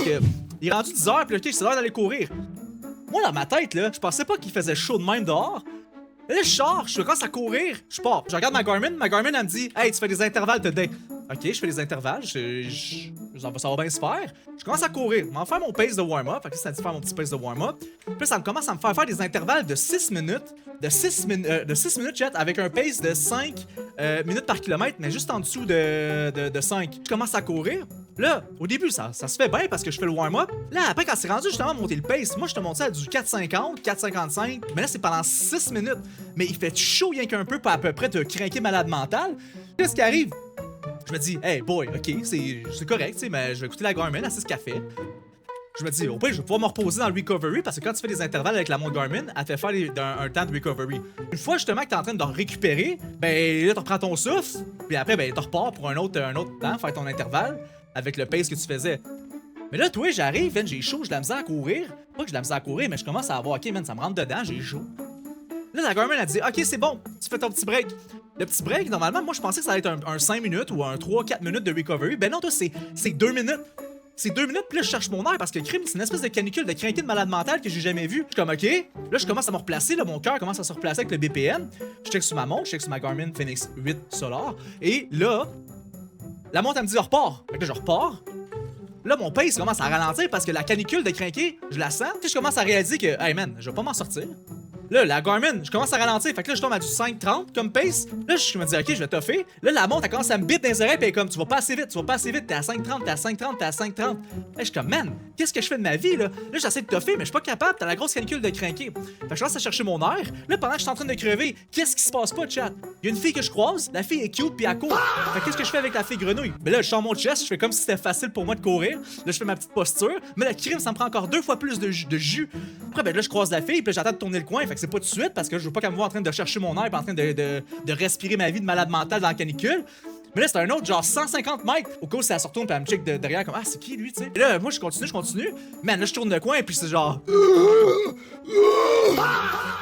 parce que il est rendu 10h, puis là, ok, c'est l'heure d'aller courir. Moi, dans ma tête, là, je pensais pas qu'il faisait chaud de même dehors. Là, je sors, je commence à courir, je pars. Je regarde ma Garmin, elle me dit, hey, tu fais des intervalles today. Ok, je fais des intervalles, ça va bien se faire. Je commence à courir, je vais faire mon pace de warm-up. Fait que ça dit faire mon petit pace de warm-up. Puis ça me commence à me faire des intervalles de 6 minutes. De 6 minutes, chat, avec un pace de 5 minutes par kilomètre, mais juste en dessous de 5. Je commence à courir. Là, au début, ça se fait bien parce que je fais le warm-up. Là, après, quand c'est rendu justement à monter le pace, moi, je te monte ça à du 4,50, 4,55. Mais là, c'est pendant 6 minutes. Mais il fait chaud rien qu'un peu pour à peu près te craquer malade mental. Qu'est-ce qui arrive? Je me dis, hey boy, ok, c'est correct, tu sais, mais je vais écouter la Garmin, elle sait ce qu'elle fait. Je me dis, au pire, je vais pouvoir me reposer dans le recovery parce que quand tu fais des intervalles avec la montre Garmin, elle te fait faire un temps de recovery. Une fois justement que t'es en train de récupérer, ben là, tu reprends ton souffle, puis après, ben, tu repars pour un autre temps, faire ton intervalle avec le pace que tu faisais. Mais là, toi, j'arrive, j'ai chaud, j'ai de la misère à courir. Pas que j'ai de la misère à courir, mais je commence à avoir, ok, man, ça me rentre dedans, j'ai chaud. Là, la Garmin a dit, ok, c'est bon, tu fais ton petit break. Le petit break, normalement, moi, je pensais que ça allait être un 5 minutes ou un 3-4 minutes de recovery. Ben non, toi, c'est 2 minutes. C'est 2 minutes, puis là, je cherche mon air parce que crime, c'est une espèce de canicule de crinqué de malade mental que j'ai jamais vu. Je suis comme, ok. Là, je commence à me replacer, là, mon cœur commence à se replacer avec le BPM. Je check sur ma montre, je check sur ma Garmin Fenix 8 Solar. Et là, la montre, elle me dit, repars. Fait que là, je repars. Là, mon pace commence à ralentir parce que la canicule de crinqué, je la sens. Puis je commence à réaliser que, hey man, je vais pas m'en sortir. Là, la Garmin, je commence à ralentir. Fait que là, je tombe à du 5,30 comme pace. Là, je me dis, ok, je vais toffer. Là, la montre, elle commence à me bite dans les oreilles. Puis elle est comme, tu vas pas assez vite, t'es à 5,30, t'es à 5,30, t'es à 5,30. Là, je suis comme, man, qu'est-ce que je fais de ma vie, là? Là, j'essaie de toffer, mais je suis pas capable. T'as la grosse canicule de crinqué. Fait que je commence à chercher mon air. Là, pendant que je suis en train de crever, qu'est-ce qui se passe pas, chat? Il y a une fille que je croise, la fille est cute, puis elle court. Fait que qu'est-ce que je fais avec la fille grenouille? Ben là, je sors mon chest, je fais comme si c'était facile pour moi de courir. Là, je fais ma petite posture. Mais le crime, ça me prend encore 2 fois plus de jus. Après, ben là, je croise la fille, puis j'attends de tourner le coin. Fait que c'est pas tout de suite parce que je veux pas qu'elle me voie en train de chercher mon air, puis en train de respirer ma vie de malade mental dans la canicule. Mais là, c'est un autre, genre 150 mètres. Au cas où ça se retourne, puis elle me check derrière, comme, ah, c'est qui lui, tu sais? Et là, moi, je continue. Man, là, je tourne le coin, puis c'est genre.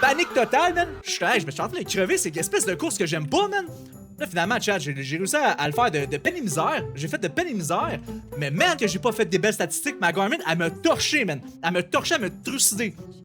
Panique totale, man. Je suis en train de crever, c'est une espèce de course que j'aime pas, man. Là, finalement, chat, j'ai réussi à le faire de peine et misère. J'ai fait de peine et misère. Mais man, que j'ai pas fait des belles statistiques, ma Garmin, elle m'a torché, man. Elle m'a torché, elle m'a trucidé.